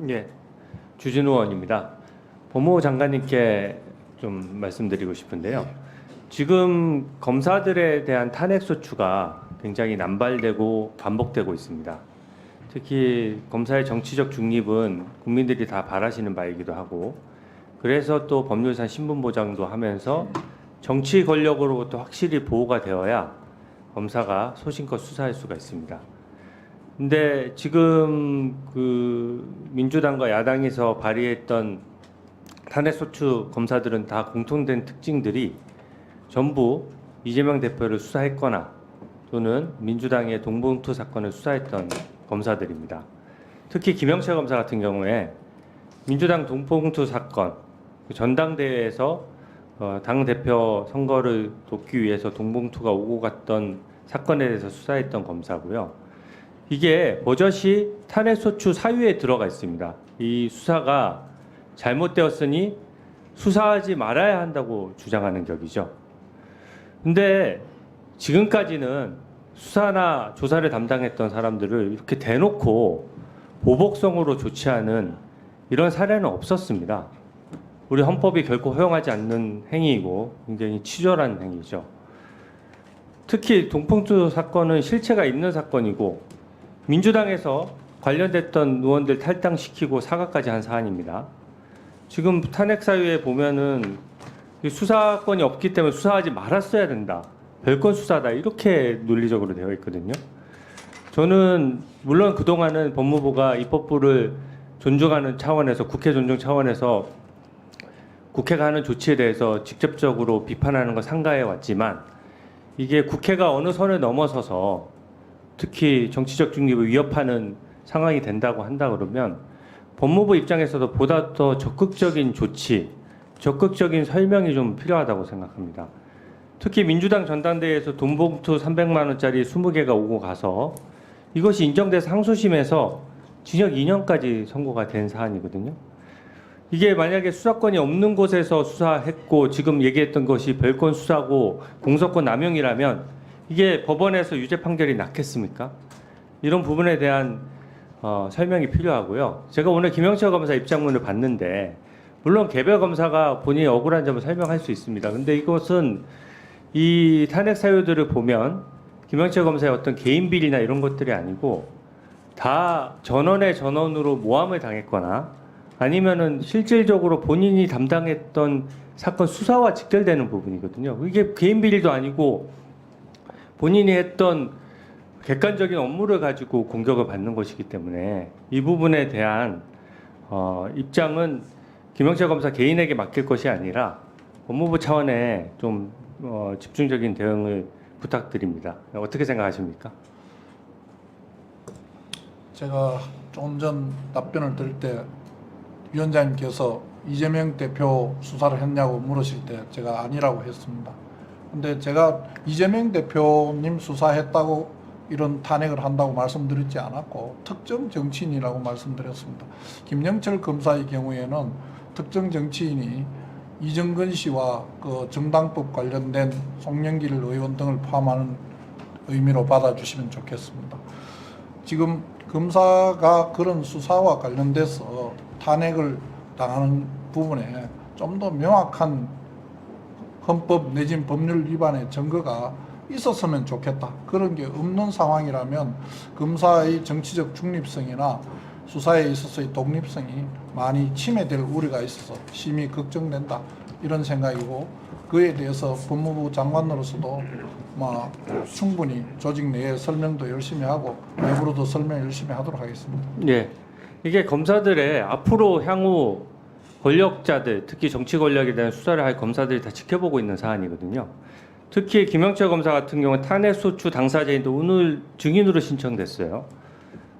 예, 주진우 의원입니다. 법무부 장관님께 좀 말씀드리고 싶은데요. 지금 검사들에 대한 탄핵 소추가 굉장히 남발되고 반복되고 있습니다. 특히 검사의 정치적 중립은 국민들이 다 바라시는 바이기도 하고, 그래서 또 법률상 신분 보장도 하면서 정치 권력으로부터 확실히 보호가 되어야 검사가 소신껏 수사할 수가 있습니다. 근데 지금 그 민주당과 야당에서 발의했던 탄핵소추 검사들은 다 공통된 특징들이 전부 이재명 대표를 수사했거나 또는 민주당의 동봉투 사건을 수사했던 검사들입니다. 특히 김영철 검사 같은 경우에 민주당 동봉투 사건, 전당대회에서 당 대표 선거를 돕기 위해서 동봉투가 오고 갔던 사건에 대해서 수사했던 검사고요. 이게 버젓이 탄핵소추 사유에 들어가 있습니다. 이 수사가 잘못되었으니 수사하지 말아야 한다고 주장하는 격이죠. 근데 지금까지는 수사나 조사를 담당했던 사람들을 이렇게 대놓고 보복성으로 조치하는 이런 사례는 없었습니다. 우리 헌법이 결코 허용하지 않는 행위이고 굉장히 치졸한 행위죠. 특히 동봉투 사건은 실체가 있는 사건이고 민주당에서 관련됐던 의원들 탈당시키고 사과까지 한 사안입니다. 지금 탄핵 사유에 보면은 수사권이 없기 때문에 수사하지 말았어야 된다. 별건 수사다. 이렇게 논리적으로 되어 있거든요. 저는 물론 그동안은 법무부가 입법부를 존중하는 차원에서 국회 존중 차원에서 국회가 하는 조치에 대해서 직접적으로 비판하는 거 상가해 왔지만 이게 국회가 어느 선을 넘어서서 특히 정치적 중립을 위협하는 상황이 된다고 한다 그러면 법무부 입장에서도 보다 더 적극적인 조치, 적극적인 설명이 좀 필요하다고 생각합니다. 특히 민주당 전당대회에서 돈봉투 300만 원짜리 20개가 오고 가서 이것이 인정돼서 항소심에서 징역 2년까지 선고가 된 사안이거든요. 이게 만약에 수사권이 없는 곳에서 수사했고 지금 얘기했던 것이 별건 수사고 공소권 남용이라면 이게 법원에서 유죄 판결이 났겠습니까? 이런 부분에 대한 설명이 필요하고요. 제가 오늘 김영철 검사 입장문을 봤는데 물론 개별 검사가 본인이 억울한 점을 설명할 수 있습니다. 근데 이것은 이 탄핵 사유들을 보면 김영철 검사의 어떤 개인 비리나 이런 것들이 아니고 다 전원의 전원으로 모함을 당했거나 아니면은 실질적으로 본인이 담당했던 사건 수사와 직결되는 부분이거든요. 이게 개인 비리도 아니고 본인이 했던 객관적인 업무를 가지고 공격을 받는 것이기 때문에 이 부분에 대한 입장은 김영철 검사 개인에게 맡길 것이 아니라 법무부 차원의 좀 집중적인 대응을 부탁드립니다. 어떻게 생각하십니까? 제가 좀 전 답변을 드릴 때 위원장님께서 이재명 대표 수사를 했냐고 물으실 때 제가 아니라고 했습니다. 근데 제가 이재명 대표님 수사했다고 이런 탄핵을 한다고 말씀드리지 않았고 특정 정치인이라고 말씀드렸습니다. 김영철 검사의 경우에는 특정 정치인이 이정근 씨와 그 정당법 관련된 송영길 의원 등을 포함하는 의미로 받아주시면 좋겠습니다. 지금 검사가 그런 수사와 관련돼서 탄핵을 당하는 부분에 좀 더 명확한 헌법 내진 법률 위반의 증거가 있었으면 좋겠다. 그런 게 없는 상황이라면 검사의 정치적 중립성이나 수사에 있어서의 독립성이 많이 침해될 우려가 있어서 심히 걱정된다. 이런 생각이고 그에 대해서 법무부 장관으로서도 충분히 조직 내에 설명도 열심히 하고 내부로도 설명 열심히 하도록 하겠습니다. 예, 이게 검사들의 앞으로 향후 권력자들, 특히 정치 권력에 대한 수사를 할 검사들이 다 지켜보고 있는 사안이거든요. 특히 김영철 검사 같은 경우는 탄핵소추 당사자인데 오늘 증인으로 신청됐어요.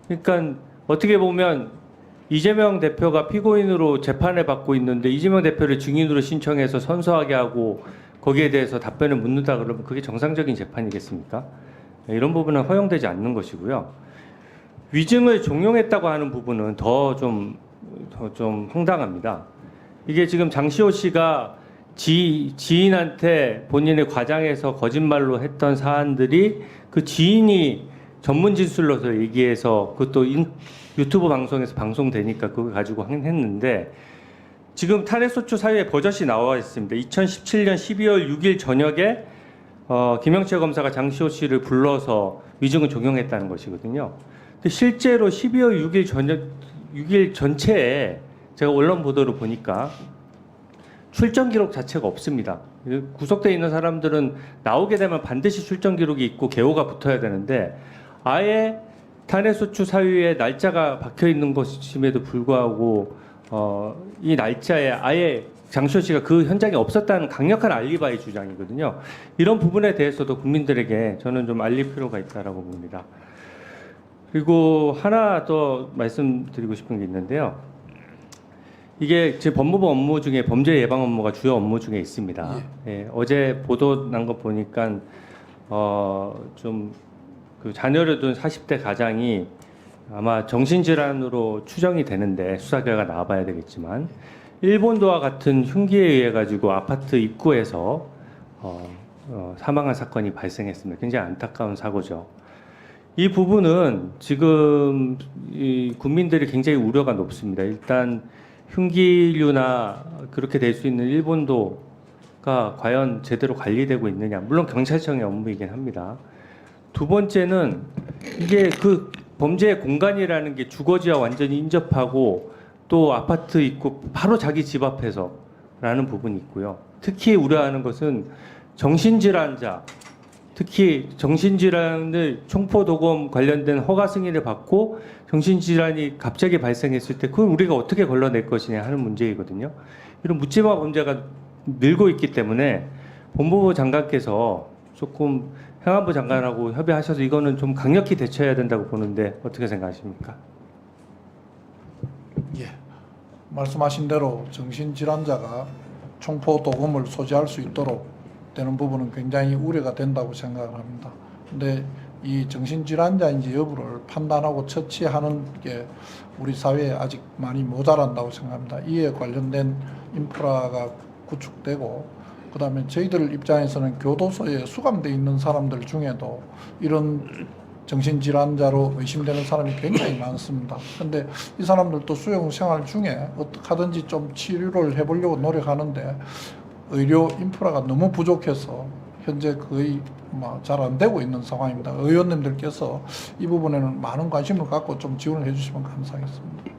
그러니까 어떻게 보면 이재명 대표가 피고인으로 재판을 받고 있는데 이재명 대표를 증인으로 신청해서 선서하게 하고 거기에 대해서 답변을 묻는다 그러면 그게 정상적인 재판이겠습니까? 이런 부분은 허용되지 않는 것이고요. 위증을 종용했다고 하는 부분은 더 좀 황당합니다. 이게 지금 장시호 씨가 지인한테 본인의 과장해서 거짓말로 했던 사안들이 그 지인이 전문 진술로서 얘기해서 그것도 유튜브 방송에서 방송되니까 그거 가지고 했는데 지금 탄핵소추 사유에 버젓이 나와 있습니다. 2017년 12월 6일 저녁에 김영철 검사가 장시호 씨를 불러서 위증을 종용했다는 것이거든요. 근데 실제로 12월 6일 전체에 제가 언론 보도를 보니까 출정 기록 자체가 없습니다. 구속돼 있는 사람들은 나오게 되면 반드시 출정 기록이 있고 개호가 붙어야 되는데 아예 탄핵소추 사유에 날짜가 박혀 있는 것임에도 불구하고 이 날짜에 아예 장시호 씨가 그 현장에 없었다는 강력한 알리바이 주장이거든요. 이런 부분에 대해서도 국민들에게 저는 좀 알릴 필요가 있다라고 봅니다. 그리고 하나 더 말씀드리고 싶은 게 있는데요. 이게 제 법무부 업무 중에 범죄 예방 업무가 주요 업무 중에 있습니다. 예, 어제 보도 난 거 보니까 좀 그 자녀를 둔 40대 가장이 아마 정신질환으로 추정이 되는데 수사 결과 나와봐야 되겠지만 일본도와 같은 흉기에 의해 가지고 아파트 입구에서 사망한 사건이 발생했습니다. 굉장히 안타까운 사고죠. 이 부분은 지금 이 국민들이 굉장히 우려가 높습니다. 일단 흉기류나 그렇게 될 수 있는 일본도가 과연 제대로 관리되고 있느냐. 물론 경찰청의 업무이긴 합니다. 두 번째는 이게 그 범죄의 공간이라는 게 주거지와 완전히 인접하고 또 아파트 입구 바로 자기 집 앞에서라는 부분이 있고요. 특히 우려하는 것은 정신질환자, 특히 정신질환을 총포도검 관련된 허가 승인을 받고 정신질환이 갑자기 발생했을 때 그걸 우리가 어떻게 걸러낼 것이냐 하는 문제이거든요. 이런 묻지마 범죄가 늘고 있기 때문에 법무부 장관께서 조금 행안부 장관하고 협의하셔서 이거는 좀 강력히 대처해야 된다고 보는데 어떻게 생각하십니까? 예, 말씀하신 대로 정신질환자가 총포도금을 소지할 수 있도록 되는 부분은 굉장히 우려가 된다고 생각을 합니다. 근데 이 정신질환자인지 여부를 판단하고 처치하는 게 우리 사회에 아직 많이 모자란다고 생각합니다. 이에 관련된 인프라가 구축되고 그다음에 저희들 입장에서는 교도소에 수감돼 있는 사람들 중에도 이런 정신질환자로 의심되는 사람이 굉장히 많습니다. 그런데 이 사람들도 수용 생활 중에 어떻게 하든지 좀 치료를 해보려고 노력하는데 의료 인프라가 너무 부족해서 현재 거의 잘 안 되고 있는 상황입니다. 의원님들께서 이 부분에는 많은 관심을 갖고 좀 지원을 해주시면 감사하겠습니다.